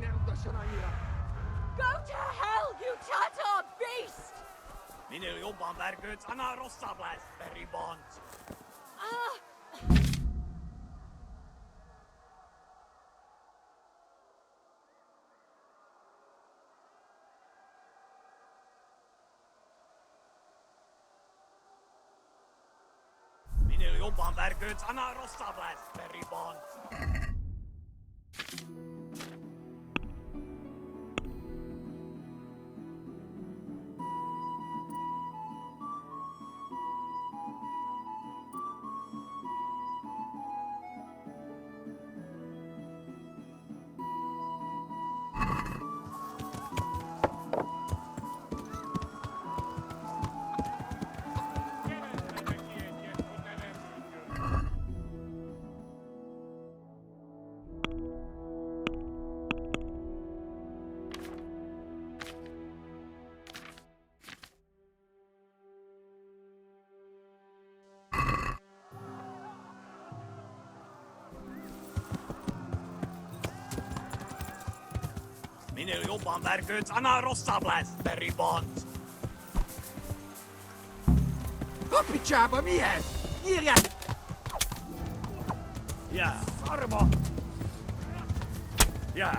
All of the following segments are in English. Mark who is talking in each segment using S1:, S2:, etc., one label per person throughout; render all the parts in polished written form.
S1: ne utasson annyira!
S2: Go to hell, you Tatar beast!
S3: Minél jobban vergődsz, annál rosszabb lesz, te ribanc! Minél jobban vergődsz, annál rosszabb lesz, te ribanc! Minél jobban vergődsz, annál rosszabb lesz, te ribanc!
S1: A picsába, mi ez? Nyírják!
S3: Ja!
S1: Szarba!
S3: Ja!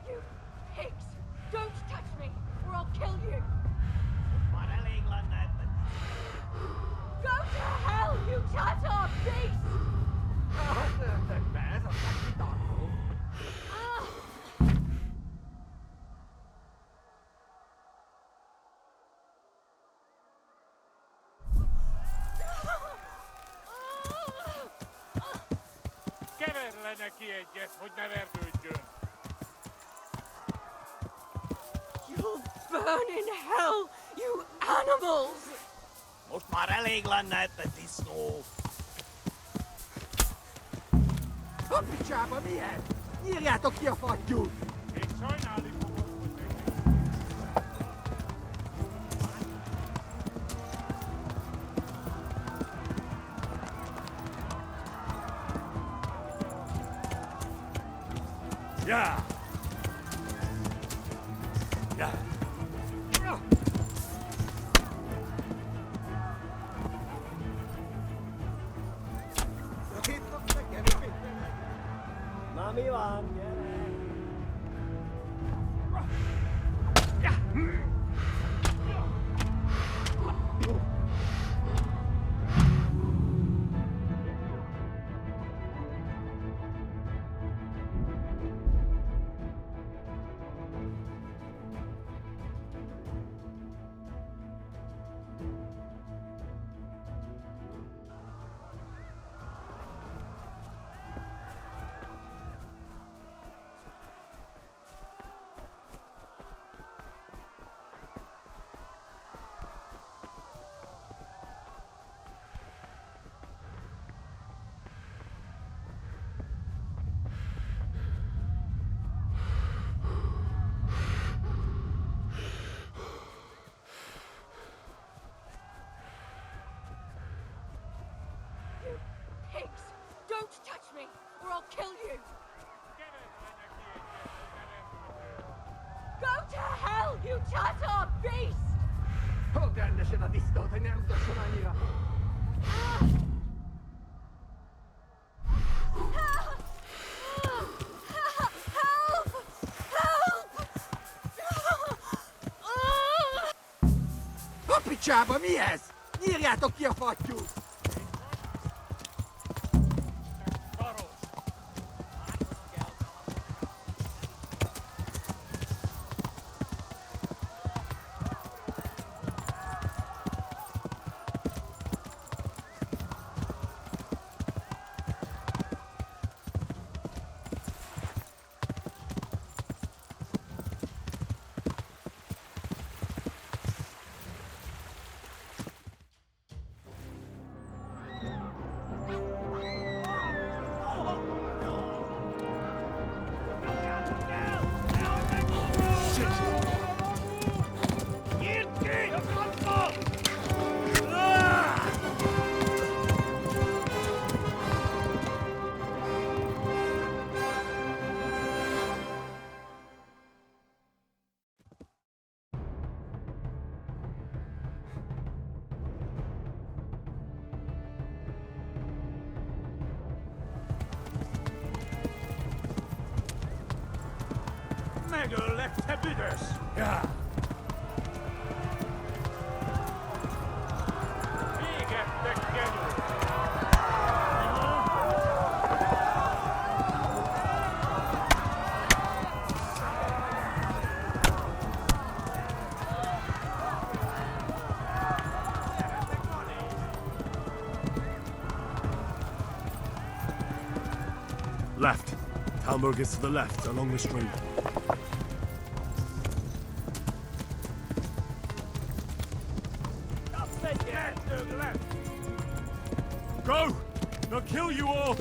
S2: You pigs! Don't touch me, or I'll kill you!
S3: Már elég lenne ebben.
S2: Go to hell, you Tatar beast!
S1: Hát öltök be, ez aztán kitartó.
S4: Keverj le neki egyet, hogy ne verdődjön!
S2: You'll burn in hell, you animals!
S3: Most már elég lenne ebben, disznó!
S1: A picsába, mi ez? Nyírjátok ki a fattyút!
S4: Még sajnálni fogod, hogy neki.
S3: Ja! Ja!
S1: Szakítok nekem, mit?
S3: Na mi van, gyere!
S2: Pigs! Don't touch me, or I'll kill you!
S4: Keverj le neki egyet, hogy ne verdődjön!
S2: Go to hell, you Tatar beast!
S1: Fogd rendesen a disznót, hogy ne utasson annyira!
S2: Help! Help!
S1: picsába, mi ez? Nyírjátok ki a fattyút!
S3: Megöllek, te büdös!
S4: Égettek, genyó!
S5: Left. Talmberg is to the left, along the stream. Go! They'll kill you all!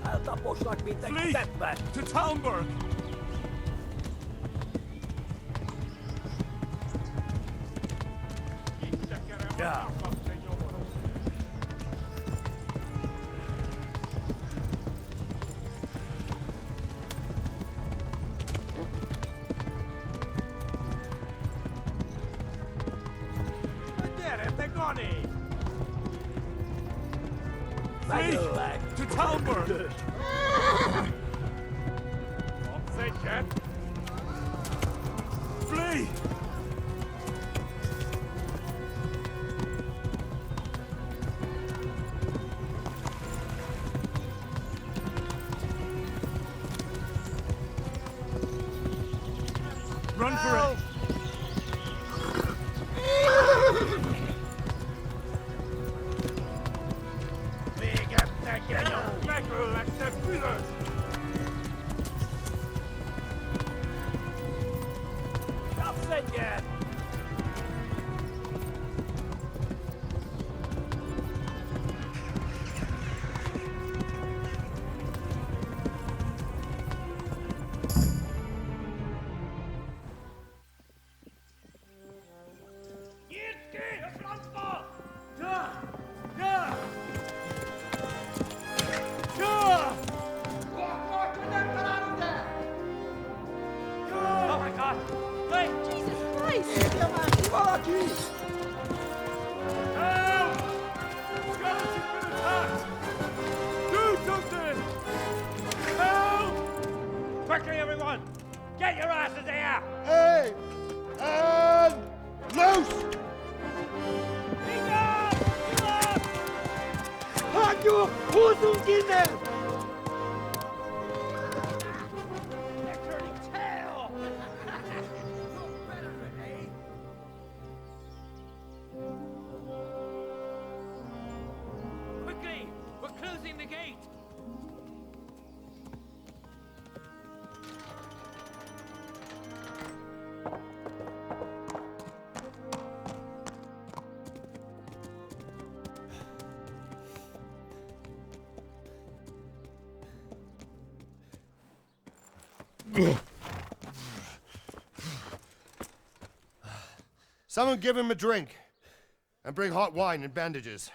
S3: Eltaposlak, mint egy
S5: Flee!
S3: szeppet!
S5: To Talmberg!
S4: Yeah.
S3: Gyere, te Gani!
S5: Flee!
S3: Megöllek!
S5: To Talmberg!
S4: Kapsz egyet?
S5: Flee! Run for it!
S3: Végettek, genyó!
S4: Megöllek, te büdös!
S3: Kapsz egyet! Nyitd ki a francba!
S4: Oh my god! Wait!
S2: Jesus Christ!
S1: Érje már ki valaki!
S5: Help! Skeleton's been attacked! Do something! Help!
S4: Quickly, everyone! Get your asses here!
S1: Hey! And loose! Hagyjuk! Húzzunk innen!
S3: They're turning tail!
S4: Quickly! We're closing the gate!
S6: Someone give him a drink. And bring hot wine and bandages.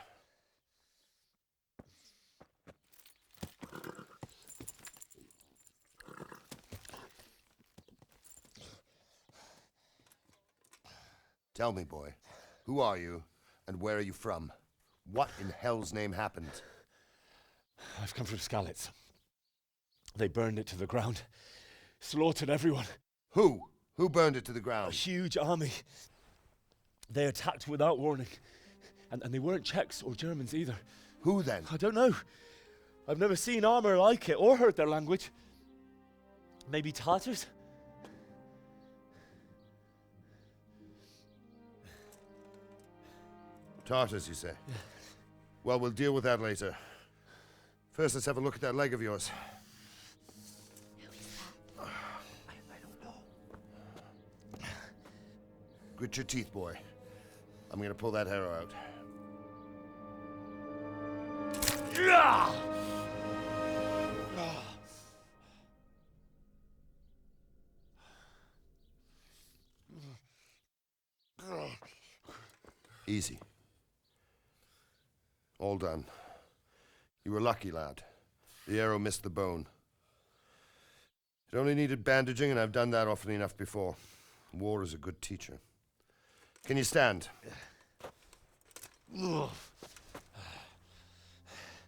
S6: Tell me, boy, who are you, and where are you from? What in hell's name happened?
S7: I've come from Skalitz.
S5: They burned it to the ground. Slaughtered everyone.
S6: Who? Who burned it to the
S5: A
S6: ground?
S5: huge army. They attacked without warning. And they weren't Czechs or Germans either.
S6: Who then?
S5: I don't know. I've never seen armor like it or heard their language. Maybe Tatars?
S6: Tartars, you say? Yeah. Well, we'll deal with that later. First, let's have a look at that leg of yours.
S2: Who is that?
S1: I don't know.
S6: Grit your teeth, boy. I'm gonna pull that arrow out. Easy. All done. You were lucky, lad. The arrow missed the bone. It only needed bandaging, and I've done that often enough before. War is a good teacher. Can you stand? There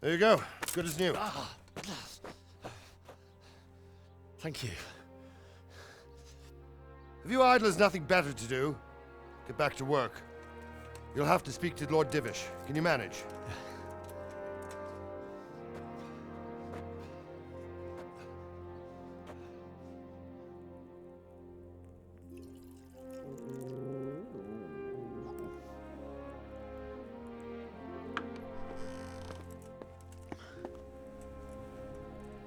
S6: you go. Good as new.
S5: Thank you.
S6: Have you idlers nothing better to do? Get back to work. You'll have to speak to Lord Divish. Can you manage?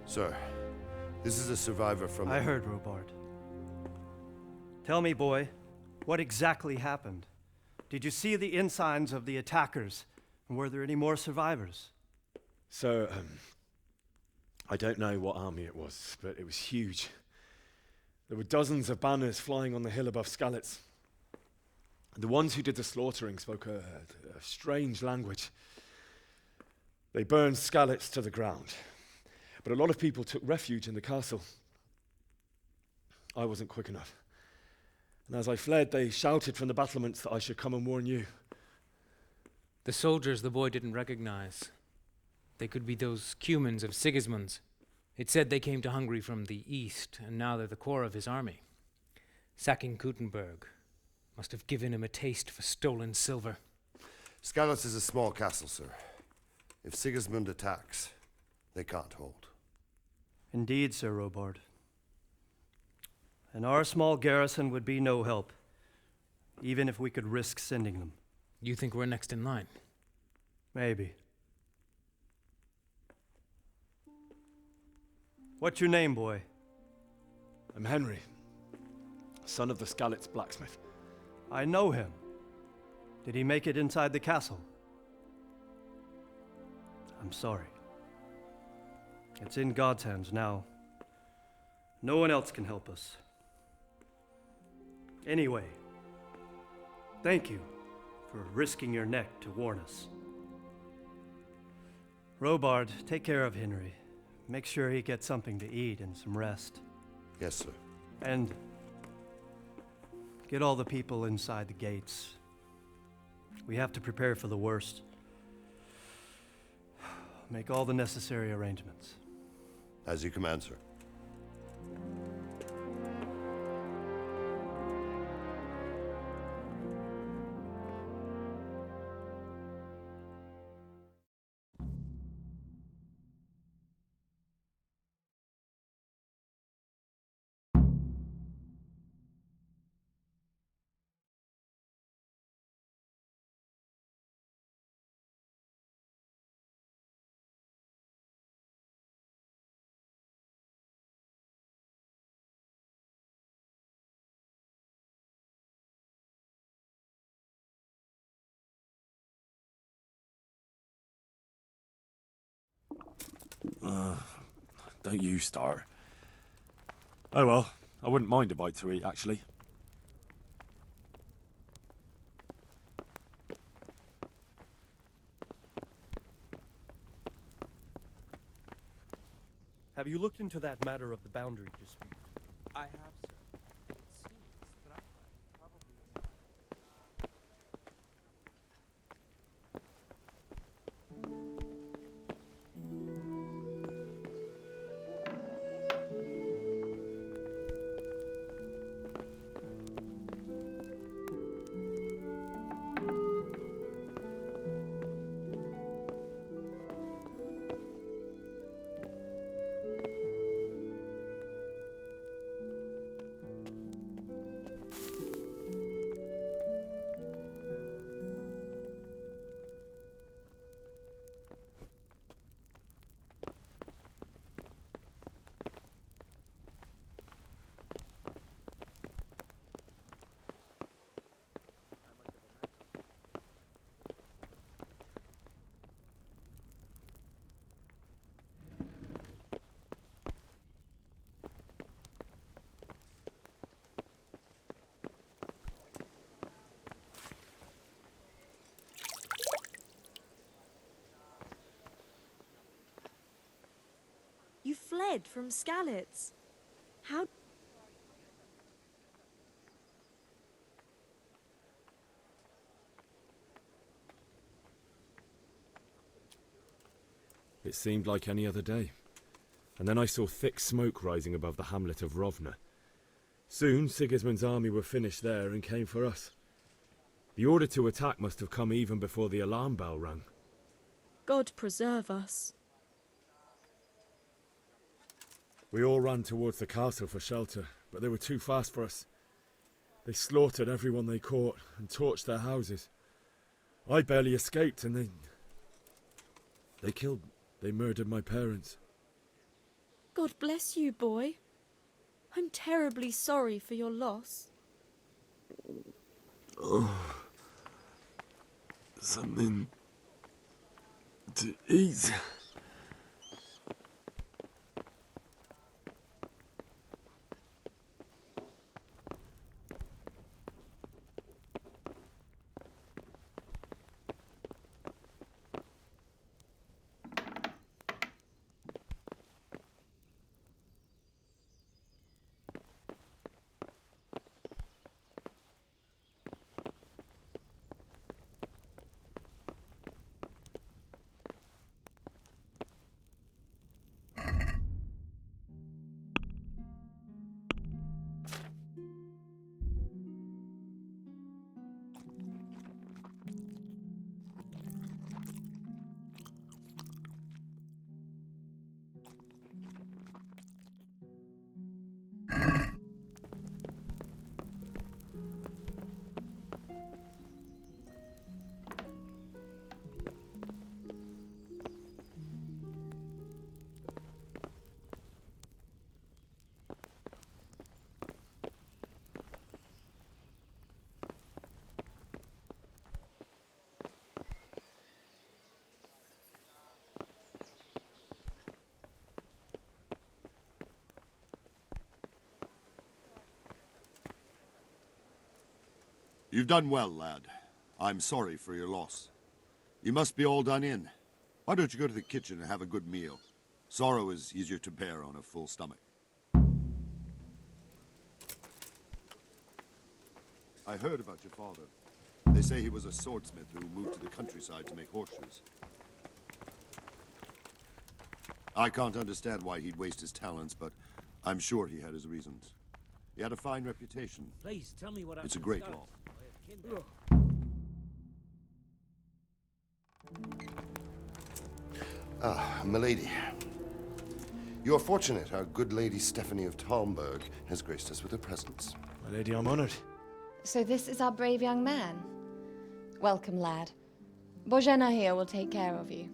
S6: Sir, this is a survivor from...
S7: I heard, Robard. Tell me, boy, what exactly happened? Did you see the ensigns of the attackers? And were there any more survivors?
S5: So, I don't know what army it was, but it was huge. There were dozens of banners flying on the hill above Skalitz. The ones who did the slaughtering spoke a strange language. They burned Skalitz to the ground. But a lot of people took refuge in the castle. I wasn't quick enough. And as I fled, they shouted from the battlements that I should come and warn you.
S8: The soldiers the boy didn't recognize. They could be those Cumans of Sigismund's. It said they came to Hungary from the east, and now they're the core of his army. Sacking Gutenberg must have given him a taste for stolen silver.
S6: Skalitz is a small castle, sir. If Sigismund attacks, they can't hold.
S7: Indeed, Sir Robard. And our small garrison would be no help, even if we could risk sending them.
S8: You think we're next in line?
S7: Maybe. What's your name, boy?
S5: I'm Henry, son of the Skalitz blacksmith.
S7: I know him. Did he make it inside the castle? I'm sorry. It's in God's hands now. No one else can help us. Anyway, thank you for risking your neck to warn us. Robard, take care of Henry. Make sure he gets something to eat and some rest.
S6: Yes, sir.
S7: And get all the people inside the gates. We have to prepare for the worst. Make all the necessary arrangements.
S6: As you command, sir.
S5: Don't you start. Oh well, I wouldn't mind a bite to eat, actually.
S7: Have you looked into that matter of the boundary dispute?
S9: I have, sir. It seems that I probably...
S10: fled from Skalitz. How...
S5: It seemed like any other day. And then I saw thick smoke rising above the hamlet of Rovna. Soon, Sigismund's army were finished there and came for us. The order to attack must have come even before the alarm bell rang.
S10: God preserve us.
S5: We all ran towards the castle for shelter, but they were too fast for us. They slaughtered everyone they caught and torched their houses. I barely escaped, and they murdered my parents.
S10: God bless you, boy. I'm terribly sorry for your loss.
S11: Oh, something to eat.
S12: You've done well, lad. I'm sorry for your loss. You must be all done in. Why don't you go to the kitchen and have a good meal? Sorrow is easier to bear on a full stomach. I heard about your father. They say he was a swordsmith who moved to the countryside to make horseshoes. I can't understand why he'd waste his talents, but I'm sure he had his reasons. He had a fine reputation.
S3: Please tell me what
S12: It's a great law.
S6: Ah, milady. You are fortunate our good lady Stephanie of Talmberg has graced us with her presence.
S5: My lady, I'm honored.
S13: So this is our brave young man. Welcome, lad. Bozhena here will take care of you.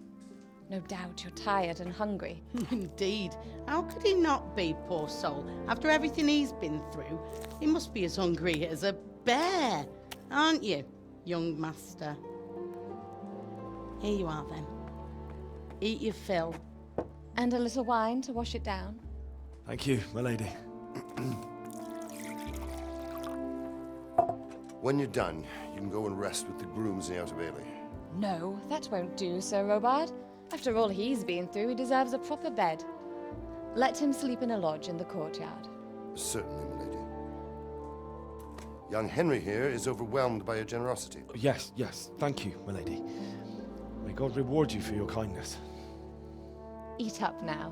S13: No doubt you're tired and hungry.
S14: Indeed. How could he not be, poor soul? After everything he's been through, he must be as hungry as a bear, aren't you, young master? Here you are, then. Eat your fill.
S13: And a little wine to wash it down.
S5: Thank you, my lady.
S6: When you're done, you can go and rest with the grooms in the outer bailey.
S13: No, that won't do, Sir Robard. After all he's been through, he deserves a proper bed. Let him sleep in a lodge in the courtyard.
S6: Certainly, milady. Young Henry here is overwhelmed by your generosity.
S5: Yes, yes, thank you, my lady. May God reward you for your kindness.
S13: Eat up now.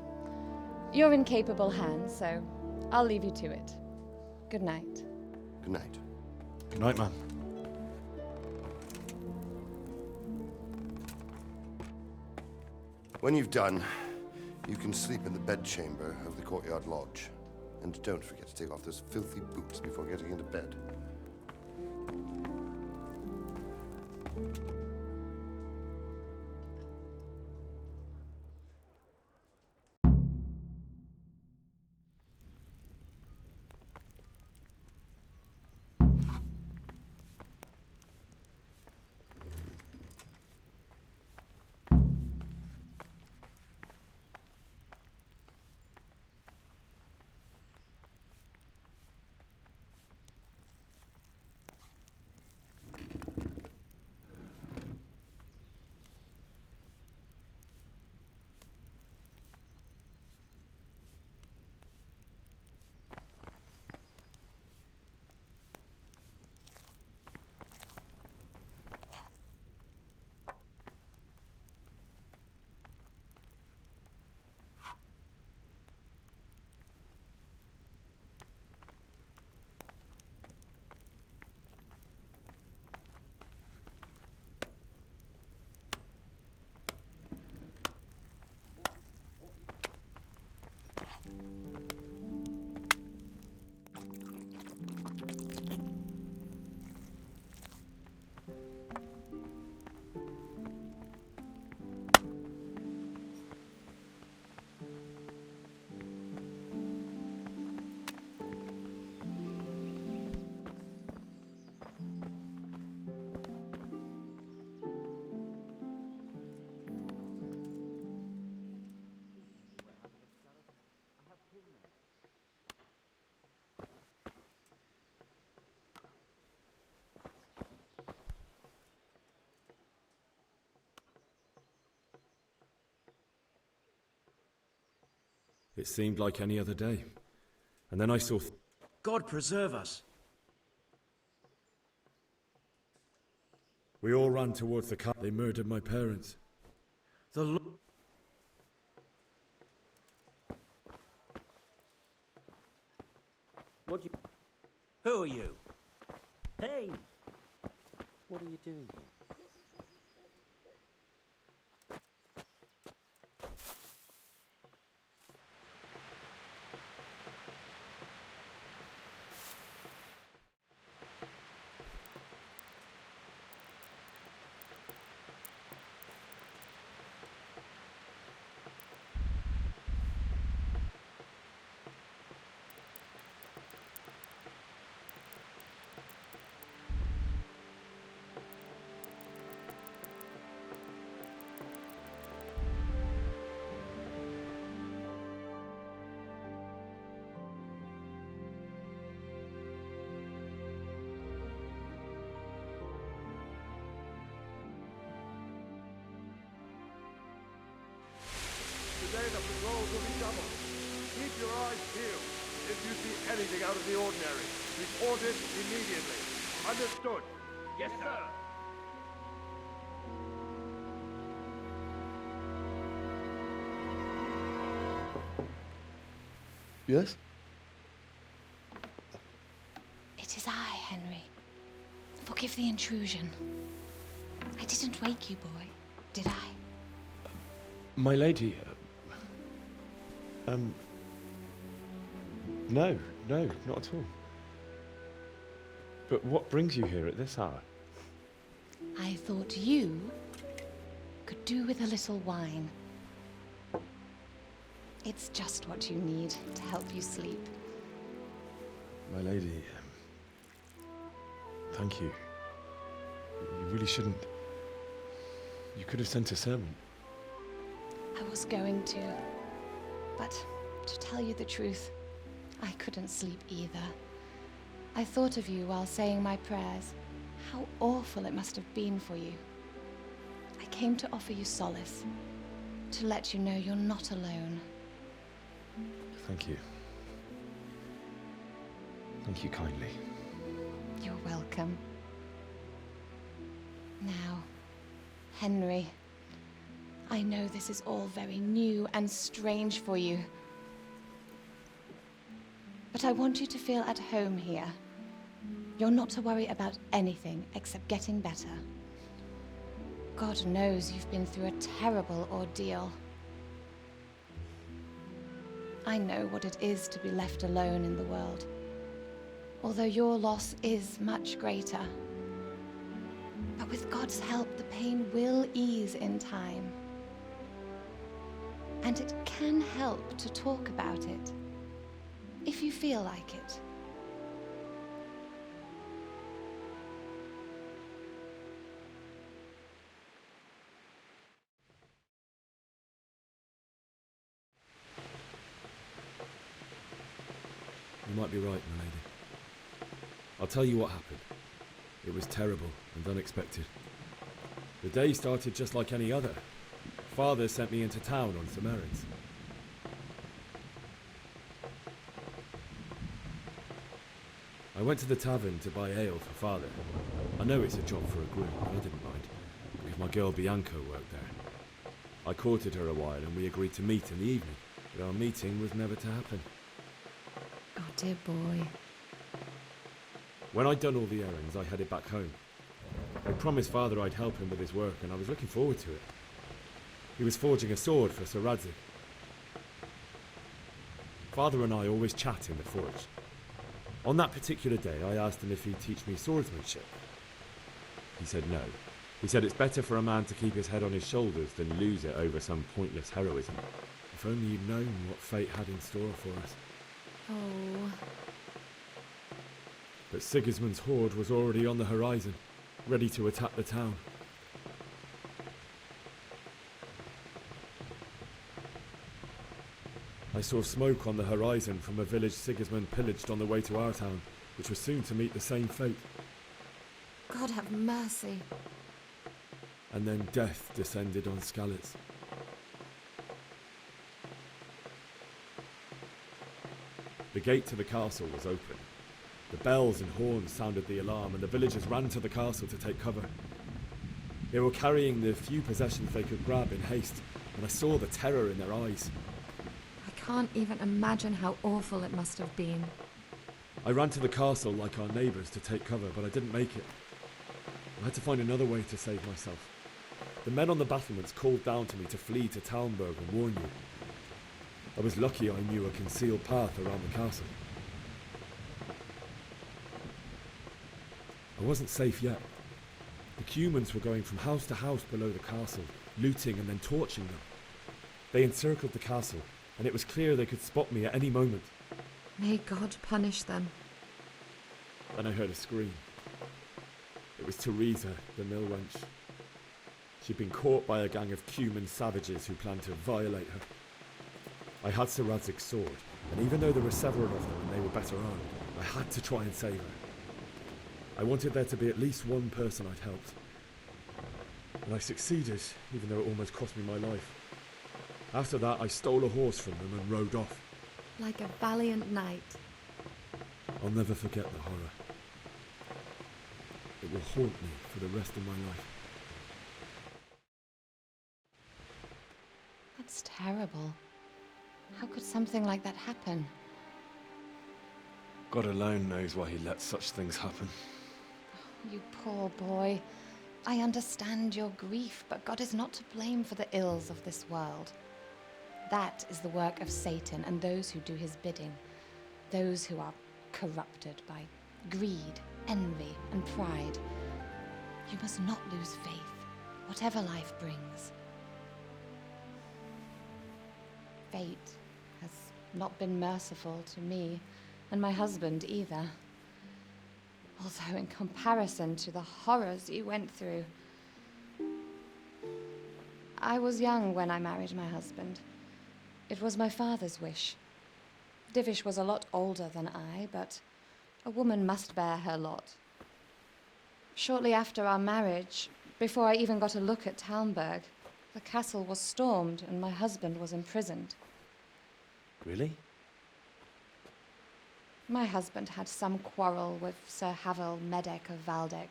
S13: You're in capable hands, so I'll leave you to it. Good night.
S6: Good night.
S5: Good night, ma'am.
S6: When you've done, you can sleep in the bedchamber of the courtyard lodge. And don't forget to take off those filthy boots before getting into bed.
S5: It seemed like any other day. And then I saw...
S15: God preserve us.
S5: We all ran towards the car. They murdered my parents.
S15: The What you... Who are you? Hey! What are you doing here?
S6: Today the patrols will be doubled. Keep your eyes peeled. If you see anything out of the ordinary, report it immediately. Understood?
S3: Yes, sir.
S6: Yes?
S13: It is I, Henry. Forgive the intrusion. I didn't wake you, boy, did I?
S5: My lady... No, not at all. But what brings you here at this hour?
S13: I thought you could do with a little wine. It's just what you need to help you sleep.
S5: My lady, thank you. You really shouldn't. You could have sent a servant.
S13: I was going to, but to tell you the truth, I couldn't sleep either. I thought of you while saying my prayers. How awful it must have been for you. I came to offer you solace, to let you know you're not alone.
S5: Thank you. Thank you kindly.
S13: You're welcome. Now, Henry, I know this is all very new and strange for you. But I want you to feel at home here. You're not to worry about anything except getting better. God knows you've been through a terrible ordeal. I know what it is to be left alone in the world, although your loss is much greater. But with God's help, the pain will ease in time. And it can help to talk about it, if you feel like it.
S5: You might be right, my lady. I'll tell you what happened. It was terrible and unexpected. The day started just like any other. Father sent me into town on some errands. I went to the tavern to buy ale for Father. I know it's a job for a groom, but I didn't mind, because my girl Bianca worked there. I courted her a while and we agreed to meet in the evening, but our meeting was never to happen.
S13: Oh, dear boy.
S5: When I'd done all the errands, I headed back home. I promised Father I'd help him with his work, and I was looking forward to it. He was forging a sword for Sir Radzig. Father and I always chat in the forge. On that particular day, I asked him if he'd teach me swordsmanship. He said no. He said it's better for a man to keep his head on his shoulders than lose it over some pointless heroism. If only you'd known what fate had in store for us.
S13: Oh.
S5: But Sigismund's horde was already on the horizon, ready to attack the town. I saw smoke on the horizon from a village Sigismund pillaged on the way to our town, which was soon to meet the same fate.
S13: God have mercy.
S5: And then death descended on Skalitz. The gate to the castle was open. The bells and horns sounded the alarm, and the villagers ran to the castle to take cover. They were carrying the few possessions they could grab in haste, and I saw the terror in their eyes.
S13: I can't even imagine how awful it must have been.
S5: I ran to the castle like our neighbours to take cover, but I didn't make it. I had to find another way to save myself. The men on the battlements called down to me to flee to Talmberg and warn you. I was lucky I knew a concealed path around the castle. I wasn't safe yet. The Cumans were going from house to house below the castle, looting and then torching them. They encircled the castle, and it was clear they could spot me at any moment.
S13: May God punish them.
S5: Then I heard a scream. It was Teresa, the mill wench. She'd been caught by a gang of Cuman savages who planned to violate her. I had Sir Radzig's sword, and even though there were several of them and they were better armed, I had to try and save her. I wanted there to be at least one person I'd helped. And I succeeded, even though it almost cost me my life. After that, I stole a horse from them and rode off.
S13: Like a valiant knight.
S5: I'll never forget the horror. It will haunt me for the rest of my life.
S13: That's terrible. How could something like that happen?
S5: God alone knows why he lets such things happen.
S13: You poor boy. I understand your grief, but God is not to blame for the ills of this world. That is the work of Satan and those who do his bidding. Those who are corrupted by greed, envy, and pride. You must not lose faith, whatever life brings. Fate has not been merciful to me, and my husband either. Although in comparison to the horrors you went through. I was young when I married my husband. It was my father's wish. Divish was a lot older than I, but a woman must bear her lot. Shortly after our marriage, before I even got a look at Talmberg, the castle was stormed and my husband was imprisoned.
S5: Really?
S13: My husband had some quarrel with Sir Havel Medek of Valdek,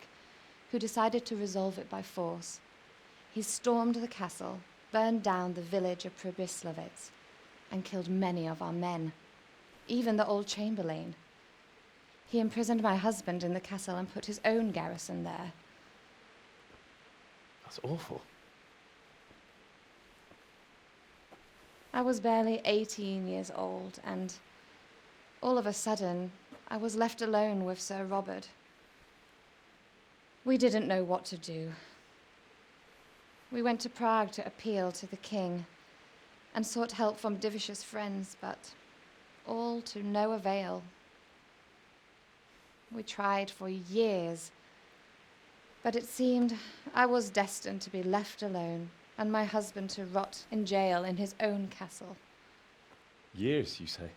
S13: who decided to resolve it by force. He stormed the castle, burned down the village of Pribyslavitz, and killed many of our men, even the old chamberlain. He imprisoned my husband in the castle and put his own garrison there.
S5: That's awful.
S13: I was barely 18 years old, and all of a sudden, I was left alone with Sir Robert. We didn't know what to do. We went to Prague to appeal to the king and sought help from Divish's friends, but all to no avail. We tried for years, but it seemed I was destined to be left alone and my husband to rot in jail in his own castle.
S5: Years, you say?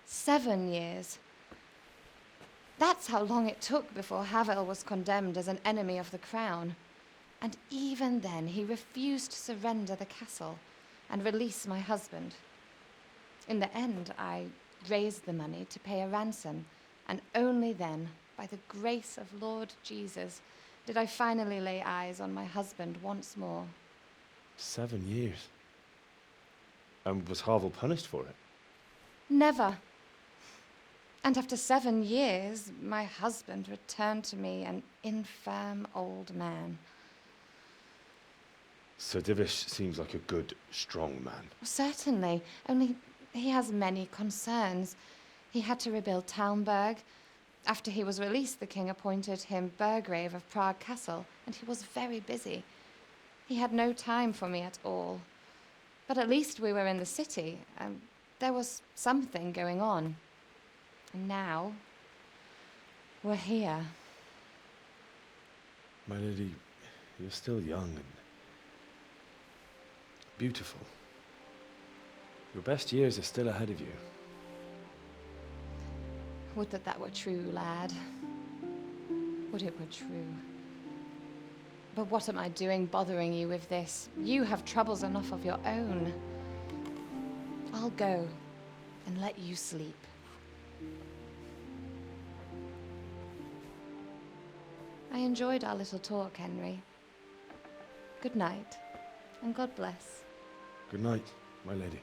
S13: 7 years. That's how long it took before Havel was condemned as an enemy of the crown. And even then, he refused to surrender the castle and release my husband. In the end, I raised the money to pay a ransom, and only then, by the grace of Lord Jesus, did I finally lay eyes on my husband once more.
S5: 7 years? And was Havel punished for it?
S13: Never. And after 7 years, my husband returned to me an infirm old man.
S5: Sir Divish seems like a good, strong man.
S13: Certainly, only he has many concerns. He had to rebuild Talmberg. After he was released, the king appointed him Burgrave of Prague Castle, and he was very busy. He had no time for me at all. But at least we were in the city, and there was something going on. And now, we're here.
S5: My lady, you're still young and beautiful. Your best years are still ahead of you.
S13: Would that that were true, lad. Would it were true. But what am I doing bothering you with this? You have troubles enough of your own. I'll go and let you sleep. I enjoyed our little talk, Henry. Good night, and God bless.
S5: Good night, my lady.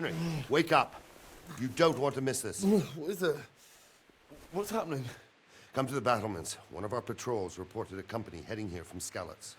S6: Henry, wake up. You don't want to miss this.
S11: What is it? What's happening?
S6: Come to the battlements. One of our patrols reported a company heading here from Skalitz.